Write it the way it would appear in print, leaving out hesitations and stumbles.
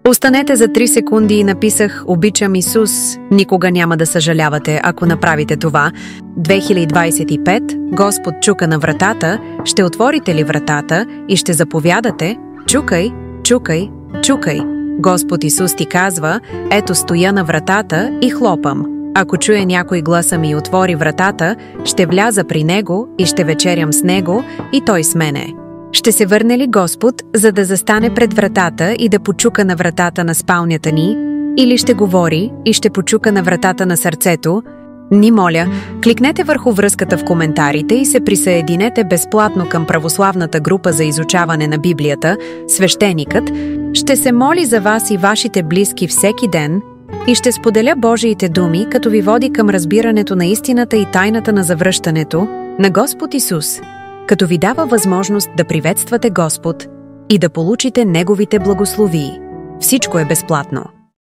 Останете за 3 секунди и написах "Обичам Исус". Никога няма да съжалявате, ако направите това. 2025, Господ чука на вратата. Ще отворите ли вратата и ще заповядате: "Чукай, чукай, чукай"? Господ Исус ти казва: "Ето стоя на вратата и хлопам". Ако чуе някой гласа ми и отвори вратата, ще вляза при него и ще вечерям с него и той с мене. Ще се върне ли Господ, за да застане пред вратата и да почука на вратата на спалнята ни? Или ще говори и ще почука на вратата на сърцето? Ни моля, кликнете върху връзката в коментарите и се присъединете безплатно към православната група за изучаване на Библията. Свещеникът ще се моли за вас и вашите близки всеки ден и ще споделя Божиите думи, като ви води към разбирането на истината и тайната на завръщането на Господ Исус, като ви дава възможност да приветствате Господ и да получите Неговите благословии. Всичко е безплатно.